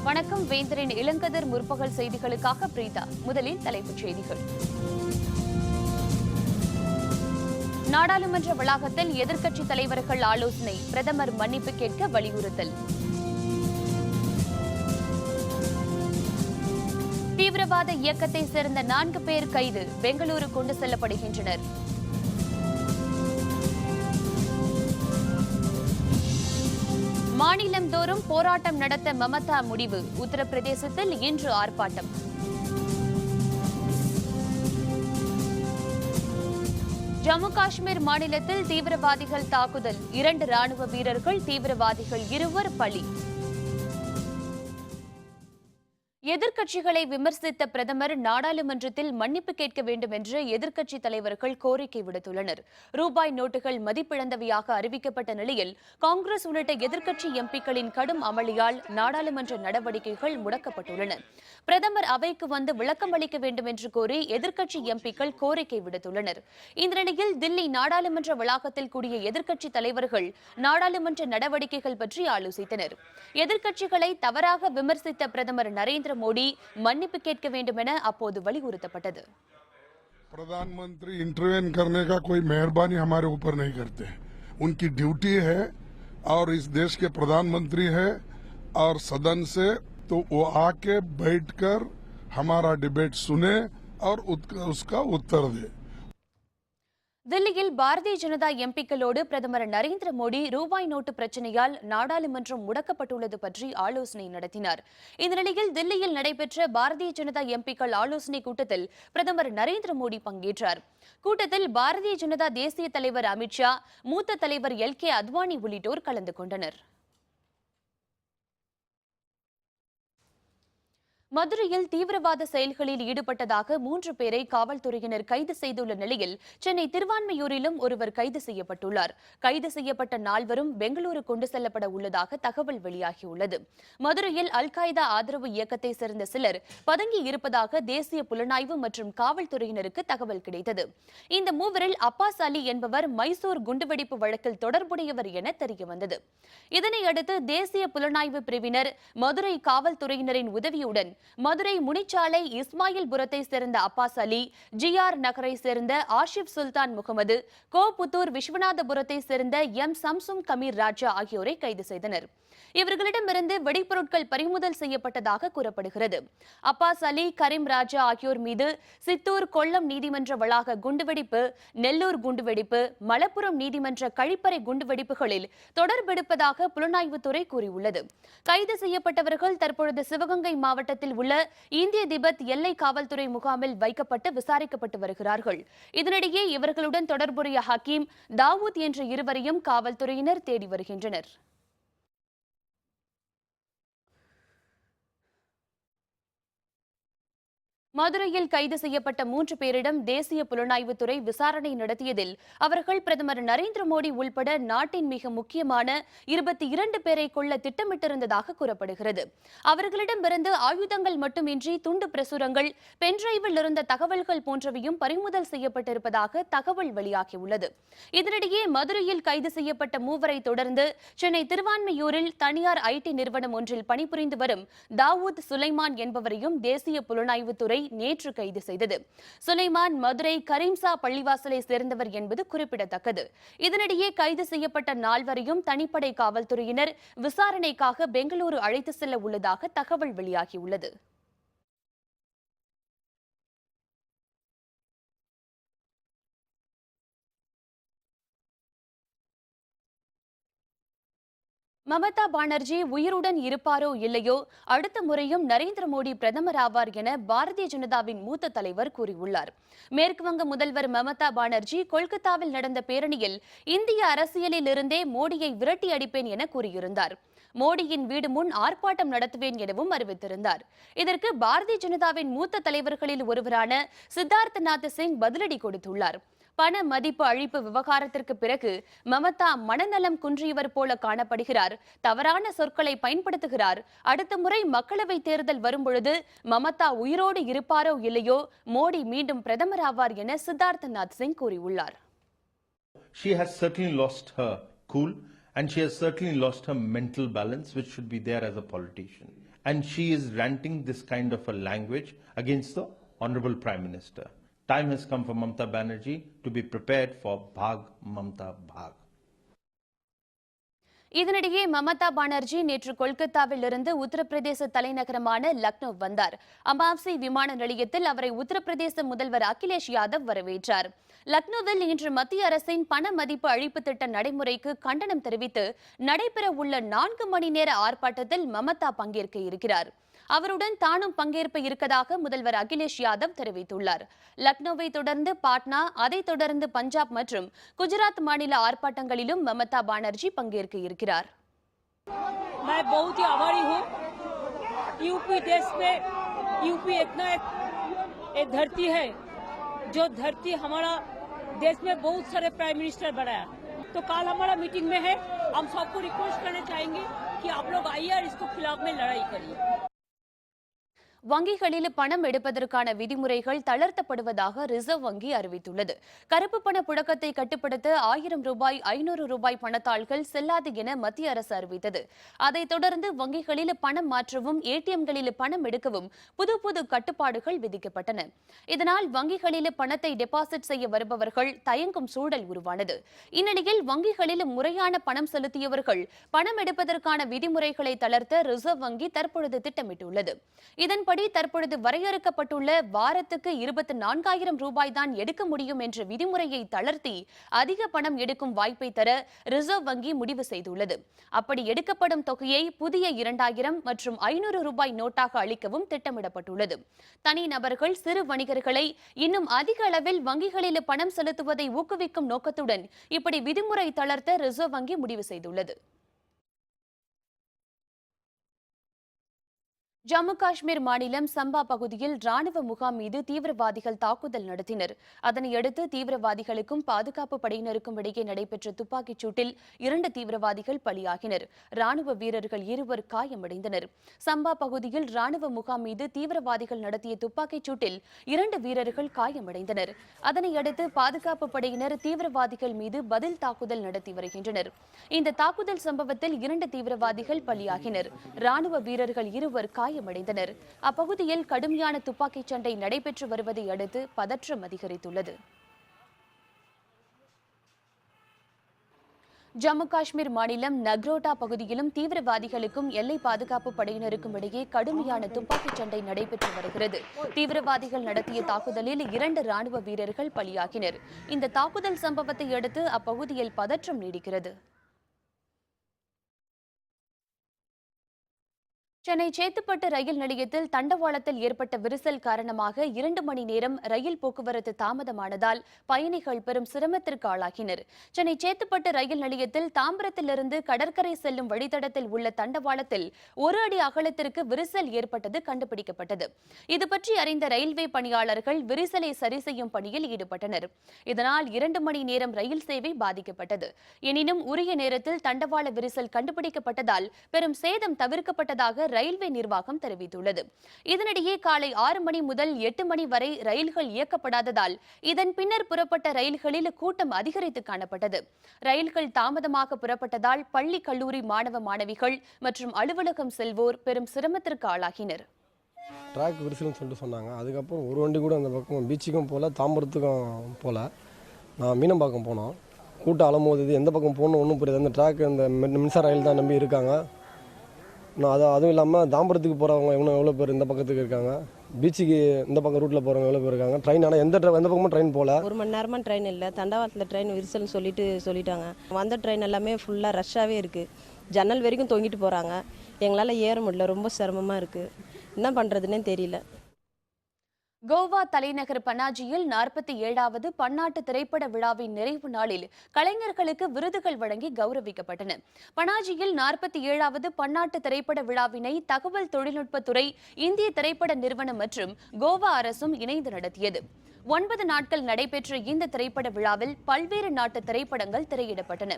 வணக்கம். வேந்தரின் இளங்கதிர் முற்பகல் செய்திகளுக்காக பிரீதா. முதலில் தலைப்புச் செய்திகள். நாடாளுமன்ற வளாகத்தில் எதிர்க்கட்சித் தலைவர்கள் ஆலோசனை, பிரதமர் மன்னிப்பு கேட்க வலியுறுத்தல். தீவிரவாத இயக்கத்தை சேர்ந்த 4 பேர் கைது, பெங்களூரு கொண்டு செல்லப்படுகின்றனர். மாநிலம் தோறும் போராட்டம் நடத்த மமதா முடிவு, உத்தரப்பிரதேசத்தில் இன்று ஆர்ப்பாட்டம். ஜம்மு காஷ்மீர் மாநிலத்தில் தீவிரவாதிகள் தாக்குதல், 2 ராணுவ வீரர்கள், தீவிரவாதிகள் 2 பலி. எதிர்க்கட்சிகளை விமர்சித்த பிரதமர் நாடாளுமன்றத்தில் மன்னிப்பு கேட்க வேண்டும் என்று எதிர்க்கட்சித் தலைவர்கள் கோரிக்கை விடுத்துள்ளனர். ரூபாய் நோட்டுகள் மதிப்பிழந்தவையாக அறிவிக்கப்பட்ட நிலையில் காங்கிரஸ் உள்ளிட்ட எதிர்க்கட்சி எம்பிக்களின் கடும் அமளியால் நாடாளுமன்ற நடவடிக்கைகள் முடக்கப்பட்டுள்ளன. பிரதமர் அவைக்கு வந்து விளக்கம் அளிக்க வேண்டும் என்று கோரி எதிர்க்கட்சி எம்பிக்கள் கோரிக்கை விடுத்துள்ளனர். இந்த நிலையில் தில்லி நாடாளுமன்ற வளாகத்தில் கூடிய எதிர்க்கட்சித் தலைவர்கள் நாடாளுமன்ற நடவடிக்கைகள் பற்றி ஆலோசித்தனர். எதிர்க்கட்சிகளை தவறாக விமர்சித்த பிரதமர் நரேந்திர மோடி மன்னிப்பு கேட்க வேண்டும் என அப்போது வலியுறுத்தப்பட்டது. प्रधानमंत्री इंटरवेन करने का कोई मेहरबानी हमारे ऊपर नहीं करते. उनकी ड्यूटी है और इस देश के प्रधानमंत्री है और सदन से तो वो आके बैठकर हमारा डिबेट सुने और उसका उत्तर दे. தில்லியில் பாரதிய ஜனதா எம்பிக்களோடு பிரதமர் நரேந்திர மோடி ரூபாய் நோட்டு பிரச்சினையால் நாடாளுமன்றம் முடக்கப்பட்டுள்ளது பற்றி ஆலோசனை நடத்தினார். இந்த நிலையில் தில்லியில் நடைபெற்ற பாரதிய ஜனதா எம்பிக்கள் ஆலோசனை கூட்டத்தில் பிரதமர் நரேந்திர மோடி பங்கேற்றார். கூட்டத்தில் பாரதிய ஜனதா தேசிய தலைவர் அமித்ஷா, மூத்த தலைவர் LK அத்வானி உள்ளிட்டோர் கலந்து கொண்டனர். மதுரையில் தீவிரவாத செயல்களில் ஈடுபட்டதாக 3 பேரை காவல்துறையினர் கைது செய்துள்ள நிலையில் சென்னை திருவான்மையூரிலும் ஒருவர் கைது செய்யப்பட்டுள்ளார். கைது செய்யப்பட்ட 4வரும் பெங்களூரு கொண்டு செல்லப்பட உள்ளதாக தகவல் வெளியாகியுள்ளது. மதுரையில் அல்-காய்தா ஆதரவு இயக்கத்தை சேர்ந்த சிலர் பதுங்கி இருப்பதாக தேசிய புலனாய்வு மற்றும் காவல்துறையினருக்கு தகவல் கிடைத்தது. இந்த 3வரில் அப்பாஸ் அலி என்பவர் மைசூர் குண்டுவெடிப்பு வழக்கில் தொடர்புடையவர் என தெரியவந்தது. இதனையடுத்து தேசிய புலனாய்வு பிரிவினர் மதுரை காவல்துறையினரின் உதவியுடன் மதுரை முனிச்சாலை இஸ்மாயில்புரத்தை சேர்ந்த அப்பாஸ் அலி, GR நகரை சேர்ந்த ஆஷிப் சுல்தான் முகமது, கோபுத்தூர் விஸ்வநாதபுரத்தை சேர்ந்த சம்சும் கமீர் ராஜா ஆகியோரை கைது செய்தனர். இவர்களிடமிருந்து வெடிப்பொருட்கள் பறிமுதல் செய்யப்பட்டதாக கூறப்படுகிறது. அப்பாஸ் அலி, கரீம் ராஜா ஆகியோர் மீது சித்தூர், கொல்லம் நீதிமன்ற வளாக குண்டுவெடிப்பு, நெல்லூர் குண்டுவெடிப்பு, மலப்புரம் நீதிமன்ற கழிப்பறை குண்டுவெடிப்புகளில் தொடர்பெடுப்பதாக புலனாய்வுத்துறை கூறியுள்ளது. கைது செய்யப்பட்டவர்கள் தற்பொழுது சிவகங்கை மாவட்டத்தில் உள்ள இந்திய திபெத் எல்லை காவல்துறை முகாமில் வைக்கப்பட்டு விசாரிக்கப்பட்டு வருகிறார்கள். இதனிடையே இவர்களுடன் தொடர்புடைய ஹக்கீம், தாவூத் என்ற இருவரையும் காவல்துறையினர் தேடி வருகின்றனர். மதுரையில் கைது செய்யப்பட்ட 3 பேரிடம் தேசிய புலனாய்வுத்துறை விசாரணை நடத்தியதில் அவர்கள் பிரதமர் நரேந்திர மோடி உள்பட நாட்டின் மிக முக்கியமான 22 பேரை கொல்ல திட்டமிட்டிருந்ததாக கூறப்படுகிறது. அவர்களிடமிருந்து ஆயுதங்கள் மட்டுமின்றி துண்டு பிரசுரங்கள், பென்டிரைவில் இருந்த தகவல்கள் போன்றவையும் பறிமுதல் செய்யப்பட்டிருப்பதாக தகவல் வெளியாகியுள்ளது. இதனிடையே மதுரையில் கைது செய்யப்பட்ட 3வரை தொடர்ந்து சென்னை திருவான்மையூரில் தனியார் IT நிறுவனம் ஒன்றில் பணிபுரிந்து வரும் தாவூத் சுலைமான் என்பவரையும் தேசிய புலனாய்வுத்துறை நேற்று கைது செய்தது. சுலைமான் மதுரை கரீம்சா பள்ளிவாசலை சேர்ந்தவர் என்பது குறிப்பிடத்தக்கது. இதனிடையே கைது செய்யப்பட்ட 4வரையும் தனிப்படை காவல்துறையினர் விசாரணைக்காக பெங்களூரு அழைத்து செல்ல உள்ளதாக தகவல் வெளியாகியுள்ளது. மமதா பானர்ஜி உயிருடன் இருப்பாரோ இல்லையோ, அடுத்த முறையும் நரேந்திர மோடி பிரதமர் ஆவார் என பாரதிய ஜனதாவின் மூத்த தலைவர் கூறியுள்ளார். மேற்குவங்க முதல்வர் மமதா பானர்ஜி கொல்கத்தாவில் நடந்த பேரணியில் இந்திய அரசியலில் இருந்தே மோடியை விரட்டி அடிப்பேன் என கூறியிருந்தார். மோடியின் வீடு முன் ஆர்ப்பாட்டம் நடத்துவேன் எனவும் அறிவித்திருந்தார். இதற்கு பாரதிய ஜனதாவின் மூத்த தலைவர்களில் ஒருவரான சித்தார்த்தநாத் சிங் பதிலடி கொடுத்துள்ளார். பண மதிப்பு அழிப்பு விவகாரத்திற்கு பிறகு மமதா மனநலம் குன்றியவர் போல காணப்படுகிறார், தவறான சொற்களை பயன்படுத்துகிறார். அடுத்த முறை மக்களவை தேர்தல் வரும்பொழுது மமதா உயிரோடு இருப்பாரோ இல்லையோ, மோடி மீண்டும் பிரதமர் ஆவார் என சித்தார்த்தநாத் சிங் கூறியுள்ளார். She has certainly lost her cool and she has certainly lost her mental balance, which should be there as a politician. and she is ranting this kind of a language against the Honorable Prime Minister. Time has come for Mamata Banerjee to be prepared for Bhag Mamata Bhag. இதனிடையே மமதா பானர்ஜி நேற்று கொல்கத்தாவில் இருந்து உத்தரப்பிரதேச தலைநகரமான லக்னோ வந்தார். அம்பாவ்சி விமான நிலையத்தில் அவரை உத்தரப்பிரதேச முதல்வர் அகிலேஷ் யாதவ் வரவேற்றார். லக்னோவில் இன்று மத்திய அரசின் பண மதிப்பு அழிப்பு திட்ட நடைமுறைக்கு கண்டனம் தெரிவித்து நடைபெற உள்ள 4 மணி நேர ஆர்ப்பாட்டத்தில் மமதா பங்கேற்க இருக்கிறார். அவருடன் தானும் பங்கேற்ப இருப்பதாக முதல்வர் அகிலேஷ் யாதவ் தெரிவித்துள்ளார். லக்னோவை தொடர்ந்து பாட்னா, அதைத் தொடர்ந்து பஞ்சாப் மற்றும் குஜராத் மாநில ஆர்ப்பாட்டங்களிலும் மமதா பானர்ஜி பங்கேற்க இருக்கிறார். मैं बहुत ही आभारी हूँ। यूपी देश में यूपी इतना एक धरती है जो धरती हमारा देश में बहुत सारे प्राइम मिनिस्टर बनाया। तो कल हमारा मीटिंग में है, हम सबको रिक्वेस्ट करना चाहेंगे कि आप लोग आइए और इसको खिलाफ में लड़ाई करिए. வங்கிகளில் பணம் எடுப்பதற்கான விதிமுறைகள் தளர்த்தப்படுவதாக ரிசர்வ் வங்கி அறிவித்துள்ளது. கருப்பு பண புழக்கத்தை கட்டுப்படுத்த 1000 ரூபாய், 500 ரூபாய் பணத்தாள்கள் செல்லாது என மத்திய அரசு அறிவித்தது. அதைத் தொடர்ந்து வங்கிகளில் பணம் மாற்றவும், ஏடிஎம்களில் பணம் எடுக்கவும் புது கட்டுப்பாடுகள் விதிக்கப்பட்டன. இதனால் வங்கிகளில் பணத்தை டெபாசிட் செய்ய வருபவர்கள் தயங்கும் சூழல் உருவானது. இந்நிலையில் வங்கிகளில் முறையான பணம் செலுத்தியவர்கள் பணம் எடுப்பதற்கான விதிமுறைகளை தளர்த்த ரிசர்வ் வங்கி தற்பொழுது திட்டமிட்டுள்ளது. இதன்படி தற்பொழுது வரையறுக்கப்பட்டுள்ள வாரத்துக்கு 24,000 ரூபாய் தான் எடுக்க முடியும் என்ற விதிமுறையை தளர்த்தி அதிக பணம் எடுக்கும் வாய்ப்பை தர ரிசர்வ் வங்கி முடிவு செய்துள்ளது. அப்படி எடுக்கப்படும் தொகையை புதிய 2000 மற்றும் 500 ரூபாய் நோட்டாக அளிக்கவும் திட்டமிடப்பட்டுள்ளது. தனிநபர்கள், சிறு வணிகர்களை இன்னும் அதிக அளவில் வங்கிகளில் பணம் செலுத்துவதை ஊக்குவிக்கும் நோக்கத்துடன் இப்படி விதிமுறை தளர்த்த ரிசர்வ் வங்கி முடிவு செய்துள்ளது. ஜம்மு காஷ்மீர் மாநிலம் சம்பா பகுதியில் ராணுவ முகாம் மீது தீவிரவாதிகள் தாக்குதல் நடத்தினர். அதனையடுத்து தீவிரவாதிகளுக்கும் பாதுகாப்பு படையினருக்கும் இடையே நடைபெற்ற துப்பாக்கிச் சூட்டில் 2 தீவிரவாதிகள் பலியாகினர். ராணுவ வீரர்கள் 2 காயமடைந்தனர். சம்பா பகுதியில் ராணுவ முகாம் மீது தீவிரவாதிகள் நடத்திய துப்பாக்கிச் சூட்டில் 2 வீரர்கள் காயமடைந்தனர். அதனையடுத்து பாதுகாப்பு படையினர் தீவிரவாதிகள் மீது பதில் தாக்குதல் நடத்தி வருகின்றனர். இந்த தாக்குதல் சம்பவத்தில் 2 தீவிரவாதிகள் பலியாகினர். ராணுவ வீரர்கள் 2 காயமடைந்தனர். அப்பகுதியில் கடுமையான துப்பாக்கிச் சண்டை நடைபெற்று வருவதை அடுத்து பதற்றம் அதிகரித்துள்ளது. ஜம்மு காஷ்மீர் மாநிலம் நக்ரோட்டா பகுதியிலும் தீவிரவாதிகளுக்கும் எல்லை பாதுகாப்பு படையினருக்கும் இடையே கடுமையான துப்பாக்கிச் சண்டை நடைபெற்று வருகிறது. தீவிரவாதிகள் நடத்திய தாக்குதலில் 2 ராணுவ வீரர்கள் பலியாகினர். இந்த தாக்குதல் சம்பவத்தை அடுத்து அப்பகுதியில் பதற்றம் நீடிக்கிறது. சென்னை சேத்துப்பட்டு ரயில் நிலையத்தில் தண்டவாளத்தில் ஏற்பட்ட விரிசல் காரணமாக 2 மணி நேரம் ரயில் போக்குவரத்து தாமதமானதால் பயணிகள் பெரும் சிரமத்திற்கு ஆளாகினர். சென்னை சேத்துப்பட்டு ரயில் நிலையத்தில் தாம்பரத்திலிருந்து கடற்கரை செல்லும் வழித்தடத்தில் உள்ள தண்டவாளத்தில் 1 அடி அகலத்திற்கு விரிசல் ஏற்பட்டது கண்டுபிடிக்கப்பட்டது. இதுபற்றி அறிந்த ரயில்வே பணியாளர்கள் விரிசலை சரி செய்யும் பணியில் ஈடுபட்டனர். இதனால் 2 மணி நேரம் ரயில் சேவை பாதிக்கப்பட்டது. எனினும் உரிய நேரத்தில் தண்டவாள விரிசல் கண்டுபிடிக்கப்பட்டதால் பெரும் சேதம் தவிர்க்கப்பட்டதாக ரயில்வே நிர்வாகம் தெரிவித்துள்ளது. இதனிடையே காலை 6 மணி முதல் 8 மணி வரை ரயில்கள் இயக்கப்படாததால் இதன் பின்னர் புறப்பட்ட ரயில்களில் கூட்டம் அதிகரித்து காணப்பட்டது. ரயில்கள் தாமதமாக புறப்பட்டதால் பள்ளி, கல்லூரி மாணவ மாணவிகள் மற்றும் அலுவலகம் செல்வோர் பெரும் சிரமத்திற்கு ஆளாகினர். ட்ராக் விரிசல்னு சொல்லிட்டு சொன்னாங்க. அதுக்கப்புறம் ஒரு வண்டி கூட அந்த பக்கம் பீச்சுக்கும் போகல, தாம்பரத்துக்கும் போகல. நான் மீனம்பாக்கம் போனோம். கூட்டம் அலமோது எந்த பக்கம் போகணும் ஒன்றும் புரியாது. அந்த ட்ராக் அந்த மின்சார ரயில் தான் நம்பி இருக்காங்க. அதுவும் இல்லாமல் தாம்பரத்துக்கு போகிறவங்க எவ்வளோ பேர் இந்த பக்கத்துக்கு இருக்காங்க. பீச்சுக்கு இந்த பக்கம் ரூட்டில் போகிறவங்க எவ்வளோ பேர் இருக்காங்க. ட்ரெயின் ஆனால் எந்த பக்கமும் ட்ரெயின் போகல. 1 மணி நேரமாக ட்ரெயின் இல்லை. தண்டவாளத்தில் ட்ரெயின் விரிசல்னு சொல்லிட்டாங்க. வந்த ட்ரெயின் எல்லாமே ஃபுல்லாக ரஷ்ஷாகவே இருக்குது. ஜன்னல் வரைக்கும் தொங்கிட்டு போகிறாங்க. எங்களால் ஏற முடியல. ரொம்ப சிரமமாக இருக்குது. என்ன பண்ணுறதுன்னே தெரியல. கோவா தலைநகர் பனாஜியில் 47வது பன்னாட்டு திரைப்பட விழாவின் நிறைவு நாளில் கலைஞர்களுக்கு விருதுகள் வழங்கி கௌரவிக்கப்பட்டன. பனாஜியில் 47வது பன்னாட்டு திரைப்பட விழாவினை தகவல் தொழில்நுட்பத்துறை, இந்திய திரைப்பட நிறுவனம் மற்றும் கோவா அரசும் இணைந்து நடத்தியது. 9 நாட்கள் நடைபெற்ற இந்த திரைப்பட விழாவில் பல்வேறு நாட்டு திரைப்படங்கள் திரையிடப்பட்டன.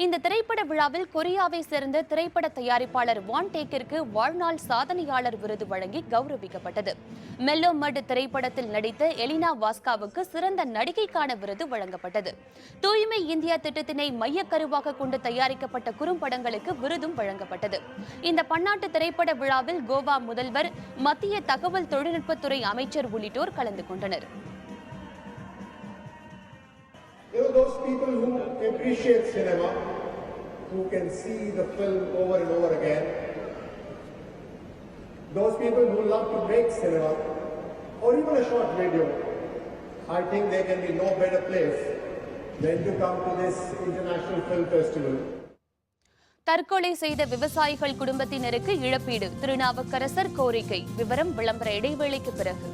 இந்த திரைப்பட விழாவில் கொரியாவை சேர்ந்த திரைப்பட தயாரிப்பாளர் வான் டேக்கிற்கு வாழ்நாள் சாதனையாளர் விருது வழங்கி கௌரவிக்கப்பட்டது. மெல்லோ மட் திரைப்பட திரைப்படத்தில் நடித்த எலினா வாஸ்காவுக்கு சிறந்த நடிகைக்கான விருது வழங்கப்பட்டது. தூய்மை இந்தியா திட்டத்தினை மையக்கருவாக கொண்டு தயாரிக்கப்பட்ட குறும்படங்களுக்கு விருதும் வழங்கப்பட்டது. இந்த பன்னாட்டு திரைப்பட விழாவில் கோவா முதல்வர், மத்திய தகவல் தொழில்நுட்பத்துறை அமைச்சர் உள்ளிட்டோர் கலந்து கொண்டனர். There are those people who appreciate cinema, who can see the film over and over again. Those people who love to make cinema, or even a short video. I think there can be no better place than to come to this International Film Festival. தற்கொலை செய்த விவசாயிகள் குடும்பத்தினருக்கு இழப்பீடு, திருநாவுக்கரசர் கோரிக்கை. விவரம் விளம்பர இடைவேளைக்கு பிறகு.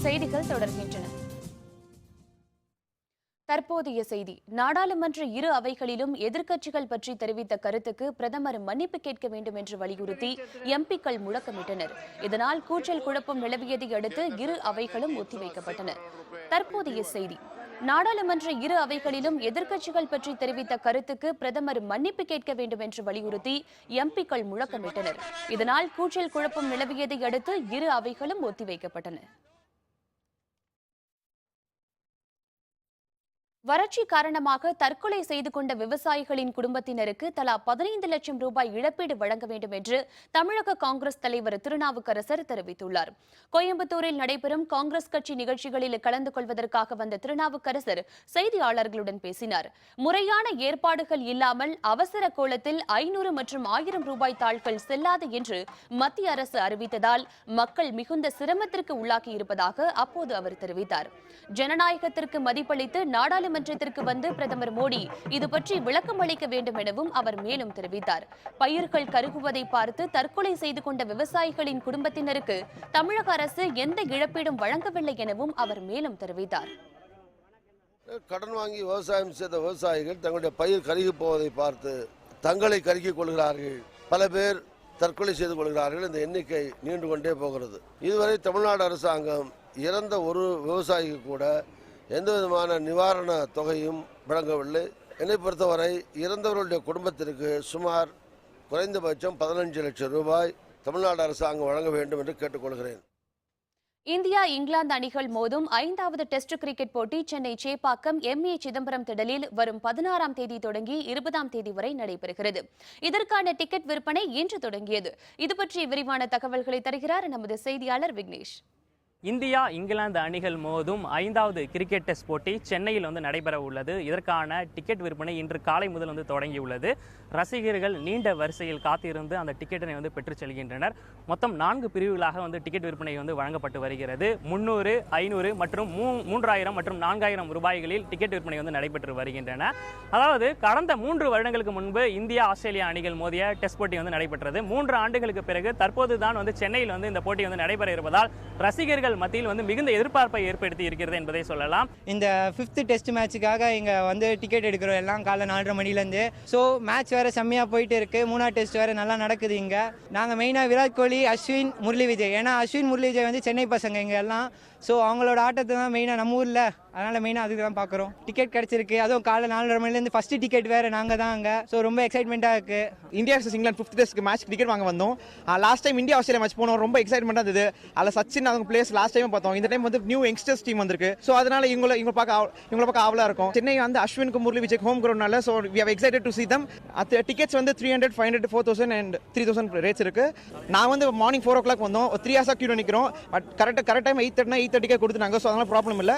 செய்திகள் தொடர்கின்றன. தற்போதைய செய்தி. நாடாளுமன்ற இரு அவைகளிலும் எதிர்க்கட்சிகள் பற்றி தெரிவித்த கருத்துக்கு பிரதமர் மன்னிப்பு கேட்க வேண்டும் என்று வலியுறுத்தி எம்பிக்கள் முழக்கமிட்டனர். இதனால் கூச்சல் குழப்பம் நிலவியதை அடுத்து இரு அவைகளும் ஒத்திவைக்கப்பட்டன. தற்போதைய செய்தி. நாடாளுமன்ற இரு அவைகளிலும் எதிர்க்கட்சிகள் பற்றி தெரிவித்த கருத்துக்கு பிரதமர் மன்னிப்பு கேட்க வேண்டும் என்று வலியுறுத்தி எம்பிக்கள் முழக்கமிட்டனர். இதனால் கூச்சல் குழப்பம் நிலவியதை அடுத்து இரு அவைகளும் ஒத்திவைக்கப்பட்டன. வறட்சி காரணமாக தற்கொலை செய்து கொண்ட விவசாயிகளின் குடும்பத்தினருக்கு தலா 15 லட்சம் ரூபாய் இழப்பீடு வழங்க வேண்டும் என்று தமிழக காங்கிரஸ் தலைவர் திருநாவுக்கரசர் தெரிவித்துள்ளார். கோயம்புத்தூரில் நடைபெறும் காங்கிரஸ் கட்சி நிகழ்ச்சிகளில் கலந்து கொள்வதற்காக வந்த திருநாவுக்கரசர் செய்தியாளர்களுடன் பேசினார். முறையான ஏற்பாடுகள் இல்லாமல் அவசர கோலத்தில் 500 மற்றும் 1000 ரூபாய் தாள்கள் செல்லாது என்று மத்திய அரசு அறிவித்ததால் மக்கள் மிகுந்த சிரமத்திற்கு உள்ளாகி இருப்பதாக அப்போது அவர் தெரிவித்தார். ஜனநாயகத்திற்கு மதிப்பளித்து நாடாளுமன்றத்திற்கு வந்து பிரதமர் மோடி இது பற்றி விளக்கம் அளிக்க வேண்டும் எனவும் அவர் மேலும் தெரிவித்தார். பயிர்கள் கருகுவதை பார்த்து தற்கொலை செய்து கொண்ட விவசாயிகளின் குடும்பத்தினருக்கு தமிழக அரசு எந்த இழப்பீடும் வழங்கவில்லை எனவும் அவர் மேலும் தெரிவித்தார். கடன் வாங்கி விவசாயம் செய்த விவசாயிகள் தங்களுடைய பயிர் கருகி போவதை பார்த்து தங்களை கருகிக் கொள்கிறார்கள். பல பேர் தற்கொலை செய்து கொள்கிறார்கள். இந்த எண்ணிக்கை நீண்டு கொண்டே போகிறது. இதுவரை தமிழ்நாடு அரசாங்கம் இறந்த ஒரு விவசாயிக்கு கூட எந்த விதமான நிவாரண தொகையும் வழங்கவில்லை. என்னை பொறுத்தவரை இறந்தவர்களுடைய குடும்பத்திற்கு சுமார் குறைந்தபட்சம் 15 லட்சம் ரூபாய் தமிழ்நாடு அரசாங்கம் வழங்க வேண்டும் என்று கேட்டுக்கொள்கிறேன். இந்தியா இங்கிலாந்து அணிகள் மோதும் 5வது டெஸ்ட் கிரிக்கெட் போட்டி சென்னை சேப்பாக்கம் எம்.ஏ. சிதம்பரம் திடலில் வரும் 16ஆம் தேதி தொடங்கி 20ஆம் தேதி வரை நடைபெறுகிறது. இதற்கான டிக்கெட் விற்பனை இன்று தொடங்கியது. இது பற்றிய விரிவான தகவல்களை தருகிறார் நமது செய்தியாளர் விக்னேஷ். இந்தியா இங்கிலாந்து அணிகள் மோதும் 5வது கிரிக்கெட் டெஸ்ட் போட்டி சென்னையில் நடைபெற உள்ளது. இதற்கான டிக்கெட் விற்பனை இன்று காலை முதல் தொடங்கியுள்ளது. ரசிகர்கள் நீண்ட வரிசையில் காத்திருந்து அந்த டிக்கெட்டினை பெற்றுச் செல்கின்றனர். மொத்தம் 4 பிரிவுகளாக டிக்கெட் விற்பனை வழங்கப்பட்டு வருகிறது. 300, 500 மற்றும் 3000 மற்றும் 4000 ரூபாய்களில் டிக்கெட் விற்பனை நடைபெற்று வருகின்றன. அதாவது கடந்த 3 வருடங்களுக்கு முன்பு இந்தியா ஆஸ்திரேலியா அணிகள் மோதிய டெஸ்ட் போட்டி நடைபெற்றது. 3 ஆண்டுகளுக்கு பிறகு தற்போதுதான் சென்னையில் இந்த போட்டி நடைபெற இருப்பதால் ரசிகர்கள் மத்தியில் மிகுந்த எதிர்பார்ப்பை ஏற்படுத்தி இருக்கிறது என்பதை சொல்லலாம். இந்த 5th டெஸ்ட் மேட்சுக்காக இங்க டிக்கெட் எடுக்கிறோம் எல்லாம் காலை 4:30 மணிலேருந்து. ஸோ மேட்ச் வேற செம்மையா போயிட்டு இருக்கு. 3வது டெஸ்ட் வேற நல்லா நடக்குது. இங்க நாங்க மெயினா விராட் கோலி, அஸ்வின், முரளி விஜய். ஏன்னா அஸ்வின், முரளி விஜய் சென்னை பசங்க இங்க எல்லாம். ஸோ அவங்களோட ஆட்டத்தை தான் மெயினாக நம்ம ஊரில், அதனால் மெயினாக அதுக்கு தான் பார்க்குறோம். டிக்கெட் கிடச்சிருக்கு. அதுவும் காலை 4:30 மணிலேருந்து ஃபஸ்ட்டு டிக்கெட் வேறு நாங்கள் தான் அங்கே. ஸோ ரொம்ப எக்ஸைட்மெண்ட்டாக இருக்குது. இந்தியா vs இங்கிலாந்து 5th டெஸ்ட்க்கு மேட்ச் டிக்கெட் வாங்க வந்தோம். Last time India Australia match போனோம். ரொம்ப எக்ஸைட்மெண்ட்டாக இருந்தது. அதில் சச்சின் அவங்க பிளேயர்ஸ் லாஸ்ட் டைம் பார்த்தோம். இந்த டைம் நியூ யங்ஸ்டர்ஸ் டீம் வந்திருக்கு. ஸோ அதனால இவங்களை பார்க்க ஆவலாக இருக்கும். சென்னை சென்னைக்கு முரளி விஜய் ஹோம் கிரவுண்ட்னால so we are excited to see them. Tickets 300, 500, 4000 and 3000 rates இருக்கு. நான் மார்னிங் 4 o'clock வந்தோம். 3 hours கியூ நிற்கிறோம். பட் கரெக்ட் டைம் 8:30 கொடுத்துட்டாங்க. ஸோ அதனால ப்ராப்ளம் இல்லை.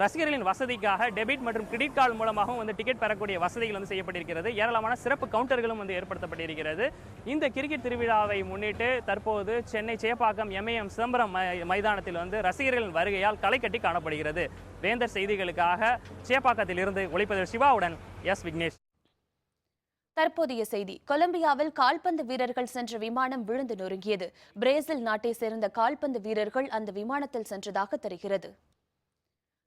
ரசிகர்களின் வசதிக்காக டெபிட் மற்றும் கிரெடிட் கார்டு மூலமாகவும் டிக்கெட் பெறக்கூடிய வசதிகள் செய்யப்பட்டிருக்கிறது. ஏராளமான சிறப்பு கவுண்டர்களும் ஏற்படுத்தப்பட்டிருக்கிறது. இந்த கிரிக்கெட் திருவிழாவை முன்னிட்டு தற்போது சென்னை சேப்பாக்கம் எம்.ஏ.எம். சிதம்பரம் மைதானத்தில் ரசிகர்களின் வருகையால் களை கட்டி காணப்படுகிறது. வேந்தர் செய்திகளுக்காக சேப்பாக்கத்தில் இருந்து ஒளிப்பதிவு சிவாவுடன் எஸ். விக்னேஷ். தற்போதைய செய்தி. கொலம்பியாவில் கால்பந்து வீரர்கள் சென்ற விமானம் விழுந்து நொறுங்கியது. பிரேசில் நாட்டை சேர்ந்த கால்பந்து வீரர்கள் அந்த விமானத்தில் சென்றதாக தெரிகிறது.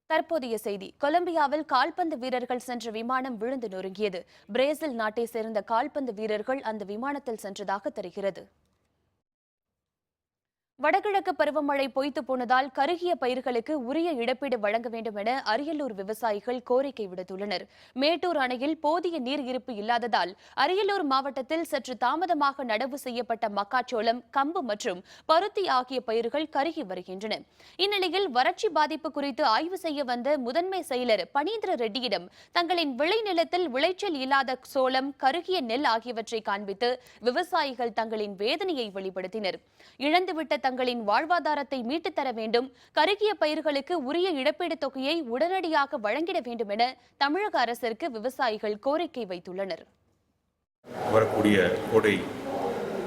தற்போதைய செய்தி. கொலம்பியாவில் கால்பந்து வீரர்கள் சென்ற விமானம் விழுந்து நொறுங்கியது. பிரேசில் நாட்டை சேர்ந்த கால்பந்து வீரர்கள் அந்த விமானத்தில் சென்றதாக தெரிகிறது. வடகிழக்கு பருவமழை பொய்த்து போனதால் கருகிய பயிர்களுக்கு உரிய இழப்பீடு வழங்க வேண்டும் என அரியலூர் விவசாயிகள் கோரிக்கை விடுத்துள்ளனர். மேட்டூர் அணையில் போதிய நீர் இருப்பு இல்லாததால் அரியலூர் மாவட்டத்தில் சற்று தாமதமாக நடவு செய்யப்பட்ட மக்காச்சோளம், கம்பு மற்றும் பருத்தி ஆகிய பயிர்கள் கருகி வருகின்றன. இந்நிலையில் வறட்சி பாதிப்பு குறித்து ஆய்வு செய்ய வந்த முதன்மை செயலர் பனீந்திர ரெட்டியிடம் தங்களின் விளைநிலத்தில் விளைச்சல் இல்லாத சோளம், கருகிய நெல் ஆகியவற்றை காண்பித்து விவசாயிகள் தங்களின் வேதனையை வெளிப்படுத்தினர். இழந்துவிட்ட தங்களின் வாழ்வாதாரத்தை மீட்டுத் தர வேண்டும், கருகிய பயிர்களுக்கு உரிய இழப்பீடு தொகையை உடனடியாக வழங்கிட வேண்டும் என தமிழக அரசிற்கு விவசாயிகள் கோரிக்கை வைத்துள்ளனர். வரக்கூடிய கோடை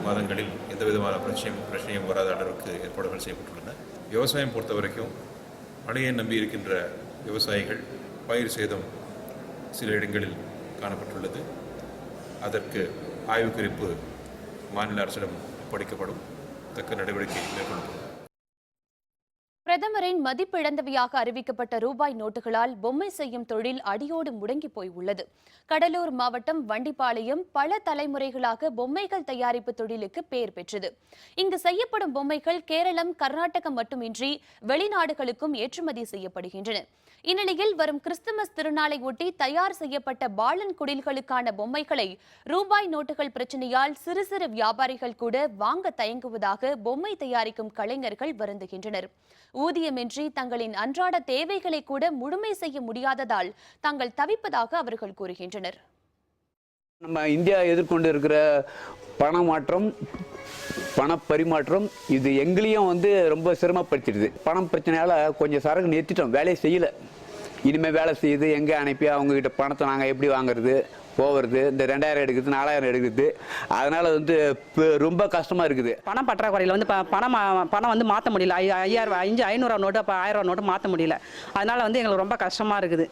மாதங்களில் எந்த விதமான பிரச்சனையும் வராத அளவிற்கு ஏற்பாடுகள் செய்யப்பட்டுள்ளன. விவசாயம் பொறுத்த வரைக்கும் மழையை நம்பி இருக்கின்ற விவசாயிகள் பயிர் சேதம் சில இடங்களில் காணப்பட்டுள்ளது. அதற்கு ஆய்வு குறிப்பு மாநில அரசிடம் ஒப்படைக்கப்படும், தக்க நடவடிக்கை மேற்கொள்ளப்படும். பிரதமரின் மதிப்பிழந்தவையாக அறிவிக்கப்பட்ட ரூபாய் நோட்டுகளால் பொம்மை செய்யும் தொழில் அடியோடு முடங்கி போய் உள்ளது. கடலூர் மாவட்டம் வண்டிப்பாளையம் பல தலைமுறைகளாக பொம்மைகள் தயாரிப்பு தொழிலுக்கு பெயர் பெற்றது. இங்கு செய்யப்படும் பொம்மைகள் கேரளம், கர்நாடகம் மட்டுமின்றி வெளிநாடுகளுக்கும் ஏற்றுமதி செய்யப்படுகின்றன. இந்நிலையில் வரும் கிறிஸ்துமஸ் திருநாளை ஒட்டி தயார் செய்யப்பட்ட பாலன் குடில்களுக்கான பொம்மைகளை ரூபாய் நோட்டுகள் பிரச்சனையால் சிறு சிறு வியாபாரிகள் கூட வாங்க தயங்குவதாக பொம்மை தயாரிக்கும் கலைஞர்கள் வருந்துகின்றனர். ஊதியமின்றி தங்களின் அன்றாட தேவைகளை கூட முழுமை செய்ய முடியாததால் தாங்கள் தவிப்பதாக அவர்கள் கூறுகின்றனர். நம்ம இந்தியா எதிர்கொண்டு இருக்கிற பணமாற்றம், பணப்பரிமாற்றம் இது எங்களையும் ரொம்ப சிரமப்படுத்திடுது. பணம் பிரச்சனையால் கொஞ்சம் சரக்கு நிறுத்திட்டோம், வேலையை செய்யலை. இனிமேல் வேலை செய்யுது எங்கே அனுப்பி அவங்ககிட்ட பணத்தை நாங்கள் எப்படி வாங்குறது, போகிறது, இந்த 2000 எடுக்குது, 4000 எடுக்குது. அதனால் ரொம்ப கஷ்டமாக இருக்குது. பணம் பற்றாக்குறையில் பணம் மாற்ற முடியல. 500 நோட்டு, அப்போ 1000 நோட்டு மாற்ற முடியல. அதனால் எங்களுக்கு ரொம்ப கஷ்டமாக இருக்குது.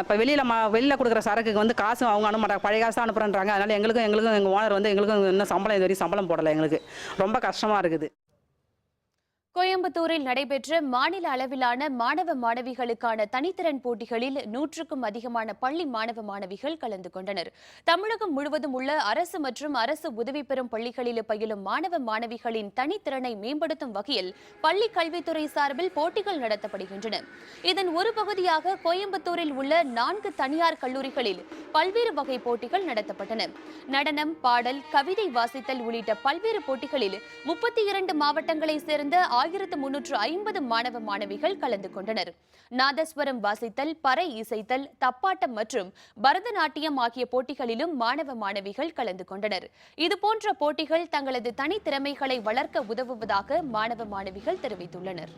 இப்போ வெளியில் கொடுக்குற சரக்குக்கு காசு அவங்க அனுப்ப மாட்டாங்க, பழைய காசு தான் அனுப்புகிறாங்க. அதனால் எங்களுக்கும் எங்கள் ஓனர் எங்களுக்கும் இன்னும் சம்பளம் இது வரைக்கும் சம்பளம் போடலை. எங்களுக்கு ரொம்ப கஷ்டமாக இருக்குது. கோயம்புத்தூரில் நடைபெற்ற மாநில அளவிலான மாணவ மாணவிகளுக்கான தனித்திறன் போட்டிகளில் 100க்கும் அதிகமான பள்ளி மாணவ மாணவிகள் கலந்து கொண்டனர். தமிழகம் முழுவதும் உள்ள அரசு மற்றும் அரசு உதவி பெறும் பள்ளிகளில் பயிலும் மாணவ மாணவிகளின் தனித்திறனை மேம்படுத்தும் வகையில் பள்ளி கல்வித்துறை சார்பில் போட்டிகள் நடத்தப்படுகின்றன. இதன் ஒரு பகுதியாக கோயம்புத்தூரில் உள்ள 4 தனியார் கல்லூரிகளில் பல்வேறு வகை போட்டிகள் நடத்தப்பட்டன. நடனம், பாடல், கவிதை வாசித்தல் உள்ளிட்ட பல்வேறு போட்டிகளில் 32 மாவட்டங்களைச் சேர்ந்த 1350 மாணவ மாணவிகள் கலந்து கொண்டனர். நாதஸ்வரம் வாசித்தல், பறை இசைத்தல், தப்பாட்டம் மற்றும் பரதநாட்டியம் ஆகிய போட்டிகளிலும் மாணவ மாணவிகள் கலந்து கொண்டனர். இதுபோன்ற போட்டிகள் தங்களது தனித்திறமைகளை வளர்க்க உதவுவதாக மாணவ மாணவிகள் தெரிவித்துள்ளனர்.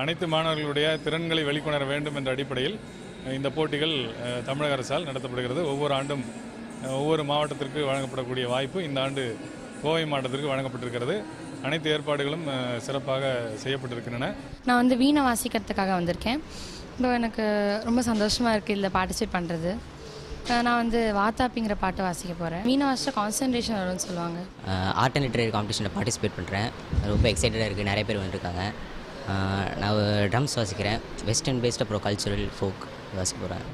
அனைத்து மாணவர்களுடைய திறன்களை வெளிக்கொணர வேண்டும் என்ற அடிப்படையில் இந்த போட்டிகள் தமிழக அரசால் நடத்தப்படுகிறது. ஒவ்வொரு ஆண்டும் ஒவ்வொரு மாவட்டத்திற்கு வழங்கப்படக்கூடிய வாய்ப்பு இந்த ஆண்டு கோவை மாவட்டத்திற்கு வழங்கப்பட்டிருக்கிறது. அனைத்து ஏற்பாடுகளும் சிறப்பாக செய்யப்பட்டிருக்கின்றன. நான் வீணை வாசிக்கிறதுக்காக வந்திருக்கேன். இப்போ எனக்கு ரொம்ப சந்தோஷமாக இருக்குது இதில் பார்ட்டிசிபேட் பண்ணுறது. நான் வாத்தாப்பிங்கிற பாட்டை வாசிக்க போகிறேன். வீணை வாசிச்சா கான்சன்ட்ரேஷன் வரும்னு சொல்லுவாங்க. ஆர்ட் அண்ட் லிட்டரரி காம்படிஷனில் பார்ட்டிசிபேட் பண்ணுறேன். ரொம்ப எக்ஸைட்டடாக இருக்குது. நிறைய பேர் வந்துருக்காங்க. நான் ட்ரம்ஸ் வாசிக்கிறேன். வெஸ்டர்ன் பேஸ்ட் அப்புறம் கல்ச்சுரல் ஃபோக் வாசிக்க போகிறேன்.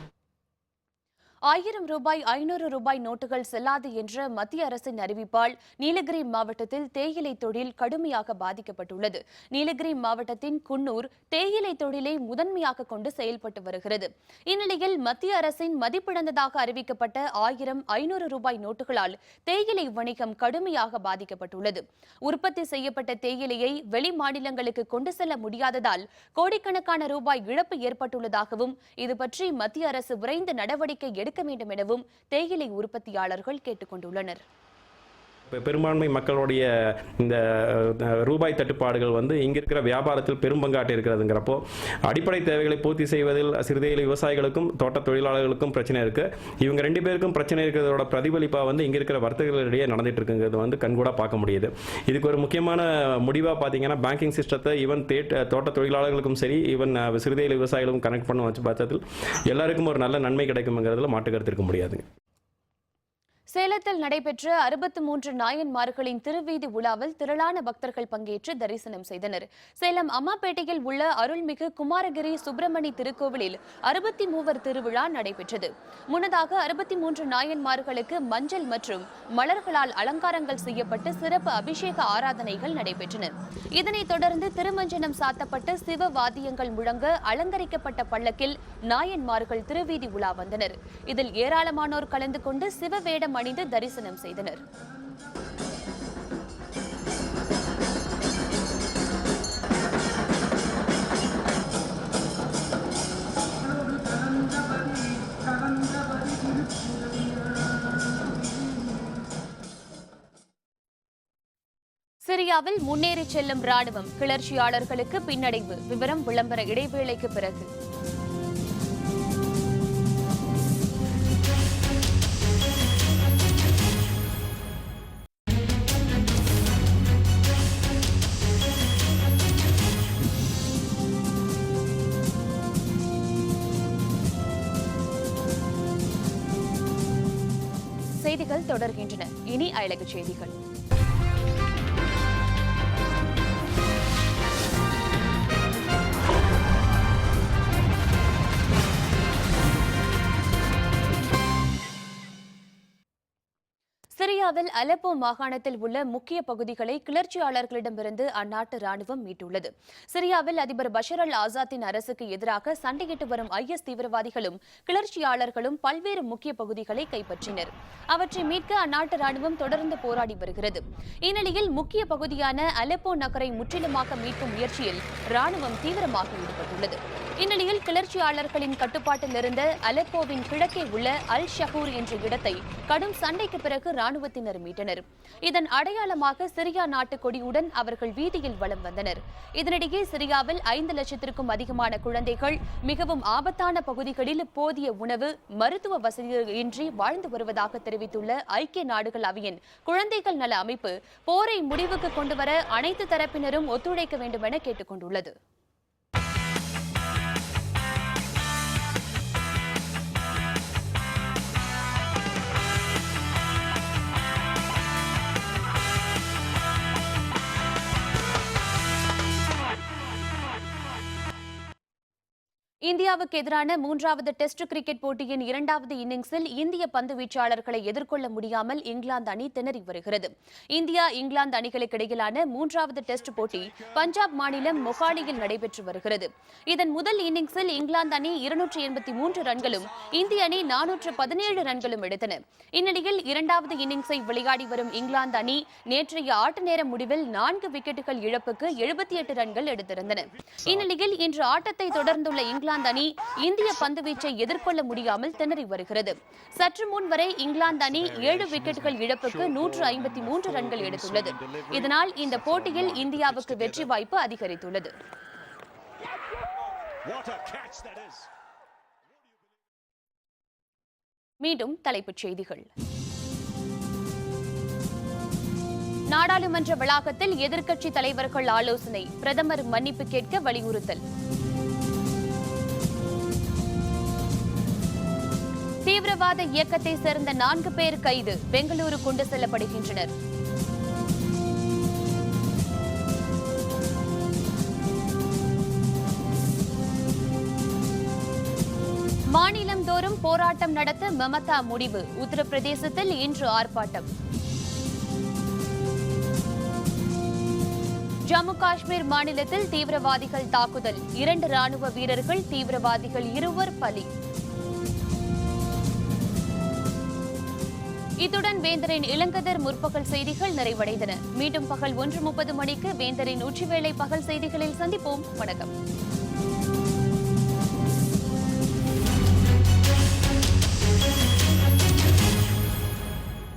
1000 ரூபாய், 500 ரூபாய் நோட்டுகள் செல்லாது என்ற மத்திய அரசின் அறிவிப்பால் நீலகிரி மாவட்டத்தில் தேயிலை தொழில் கடுமையாக பாதிக்கப்பட்டுள்ளது. நீலகிரி மாவட்டத்தின் குன்னூர் தேயிலை தொழிலை முதன்மையாக கொண்டு செயல்பட்டு வருகிறது. இந்நிலையில் மத்திய அரசின் மதிப்பிழந்ததாக அறிவிக்கப்பட்ட 1000, 500 ரூபாய் நோட்டுகளால் தேயிலை வணிகம் கடுமையாக பாதிக்கப்பட்டுள்ளது. உற்பத்தி செய்யப்பட்ட தேயிலையை வெளி மாநிலங்களுக்கு கொண்டு செல்ல முடியாததால் கோடிக்கணக்கான ரூபாய் இழப்பு ஏற்பட்டுள்ளதாகவும் இது பற்றி மத்திய அரசு விரைந்து நடவடிக்கை எடுக்க வேண்டும் எனவும் தேயிலை உற்பத்தியாளர்கள் கேட்டுக் கொண்டுள்ளனர். பெரும்பான்மை மக்களுடைய இந்த ரூபாய் தட்டுப்பாடுகள் இங்கே இருக்கிற வியாபாரத்தில் பெரும் பங்காற்றி இருக்கிறதுங்கிறப்போ அடிப்படை தேவைகளை பூர்த்தி செய்வதில் சிறுதேயிலை விவசாயிகளுக்கும் தோட்ட தொழிலாளர்களுக்கும் பிரச்சனை இருக்குது. இவங்க 2 பேருக்கும் பிரச்சனை இருக்கிறதோட பிரதிபலிப்பாக இங்கே இருக்கிற வர்த்தகர்களிடையே நடந்துட்டு இருக்குங்கிறது கண்கூட பார்க்க முடியுது. இதுக்கு ஒரு முக்கியமான முடிவாக பார்த்தீங்கன்னா பேங்கிங் சிஸ்டத்தை ஈவன் தோட்ட தொழிலாளர்களுக்கும் சரி ஈவன் சிறுதேயிலை விவசாயிகளுக்கும் கனெக்ட் பண்ண வச்சு பார்த்ததில் எல்லாருக்கும் ஒரு நல்ல நன்மை கிடைக்குங்கிறதுல மாற்று கருத்து இருக்க முடியாதுங்க. சேலத்தில் நடைபெற்ற 63 நாயன்மார்களின் திருவீதி உலாவில் திரளான பக்தர்கள் பங்கேற்று தரிசனம் செய்தனர். சேலம் அம்மாப்பேட்டையில் உள்ள அருள்மிகு குமாரகிரி சுப்பிரமணி திருக்கோவிலில் 63 திருவிழா நடைபெற்றது. முன்னதாக 63 நாயன்மார்களுக்கு மஞ்சள் மற்றும் மலர்களால் அலங்காரங்கள் செய்யப்பட்டு சிறப்பு அபிஷேக ஆராதனைகள் நடைபெற்றன. இதனைத் தொடர்ந்து திருமஞ்சனம் சாத்தப்பட்டு சிவ வாத்தியங்கள் முழங்க அலங்கரிக்கப்பட்ட பல்லக்கில் நாயன்மார்கள் திருவீதி உலா வந்தனர். இதில் ஏராளமானோர் கலந்து கொண்டு சிவவேடம் அணிந்து தரிசனம் செய்தனர். சிரியாவில் முன்னேறி செல்லும் ராணுவம், கிளர்ச்சியாளர்களுக்கு பின்னடைவு. விவரம் விளம்பர இடைவேளைக்கு பிறகு. செய்திகள் தொடர்கின்றன. இனி அயலக செய்திகள். சிரியாவில் அலப்போ மாகாணத்தில் உள்ள முக்கிய பகுதிகளை கிளர்ச்சியாளர்களிடமிருந்து அந்நாட்டு ராணுவம் மீட்டுள்ளது. சிரியாவில் அதிபர் பஷர் அல் ஆசாத்தின் அரசுக்கு எதிராக சண்டையிட்டு வரும் IS தீவிரவாதிகளும் கிளர்ச்சியாளர்களும் பல்வேறு முக்கிய பகுதிகளை கைப்பற்றினர். அவற்றை மீட்க அந்நாட்டு ராணுவம் தொடர்ந்து போராடி வருகிறது. இந்நிலையில் முக்கிய பகுதியான அலப்போ நகரை முற்றிலுமாக மீட்கும் முயற்சியில் ராணுவம் தீவிரமாக ஈடுபட்டுள்ளது. இந்நிலையில் கிளர்ச்சியாளர்களின் கட்டுப்பாட்டில் இருந்த அலப்போவின் கிழக்கே உள்ள அல் ஷஹூர் என்ற இடத்தை கடும் சண்டைக்கு பிறகு ராணுவத்தினர் மீட்டனர். இதன் அடையாளமாக சிரியா நாட்டு கொடியுடன் அவர்கள் வீதியில் வலம் வந்தனர். இதனிடையே சிரியாவில் 5 லட்சத்திற்கும் அதிகமான குழந்தைகள் மிகவும் ஆபத்தான பகுதிகளில் போதிய உணவு, மருத்துவ வசதியின்றி வாழ்ந்து வருவதாக தெரிவித்துள்ள ஐக்கிய நாடுகள் அவையின் குழந்தைகள் நல அமைப்பு போரை முடிவுக்கு கொண்டுவர அனைத்து தரப்பினரும் ஒத்துழைக்க வேண்டும் என கேட்டுக் கொண்டுள்ளது. இந்தியாவுக்கு எதிரான 3வது டெஸ்ட் கிரிக்கெட் போட்டியின் 2வது இன்னிங்ஸில் இந்திய பந்து வீச்சாளர்களை எதிர்கொள்ள முடியாமல் இங்கிலாந்து அணி திணறி வருகிறது. இந்தியா இங்கிலாந்து அணிகளுக்கு இடையிலான 3வது டெஸ்ட் போட்டி பஞ்சாப் மாநிலம் மொஹாலியில் நடைபெற்று வருகிறது. இதன் முதல் இன்னிங்ஸில் இங்கிலாந்து அணி 283 ரன்களும் இந்திய அணி 417 ரன்களும் எடுத்தன. இந்நிலையில் 2வது இன்னிங்ஸை விளையாடி வரும் இங்கிலாந்து அணி நேற்றைய ஆட்ட நேர முடிவில் 4 விக்கெட்டுகள் இழப்புக்கு 78 ரன்கள் எடுத்திருந்தன. இந்நிலையில் இன்று ஆட்டத்தை தொடர்ந்துள்ள இங்கிலாந்து அணி இந்திய பந்துவீச்சை எதிர்கொள்ள முடியாமல் திணறி வருகிறது. சற்று முன் வரை இங்கிலாந்து அணி 7 விக்கெட்டுகள் இழப்புக்கு 153 ரன்கள் எடுத்துள்ளது. இதனால் இந்த போட்டியில் இந்தியாவுக்கு வெற்றி வாய்ப்பு அதிகரித்துள்ளது. மீண்டும் தலைப்புச் செய்திகள். நாடாளுமன்ற வளாகத்தில் எதிர்க்கட்சி தலைவர்கள் ஆலோசனை, பிரதமர் மன்னிப்பு கேட்க வலியுறுத்தல். தீவிரவாத இயக்கத்தை சேர்ந்த 4 பேர் கைது, பெங்களூரு கொண்டு செல்லப்படுகின்றனர். மாநிலந்தோறும் போராட்டம் நடத்த மமதா முடிவு, உத்தரப்பிரதேசத்தில் இன்று ஆர்ப்பாட்டம். ஜம்மு காஷ்மீர் மாநிலத்தில் தீவிரவாதிகள் தாக்குதல், 2 ராணுவ வீரர்கள், தீவிரவாதிகள் 2 பலி. இத்துடன் வேந்தரின் இளங்கதிர் முற்பகல் செய்திகள் நிறைவடைந்தன. மீண்டும் பகல் 1:30 மணிக்கு வேந்தரின் உச்சிவேளை பகல் செய்திகளில் சந்திப்போம். வணக்கம்.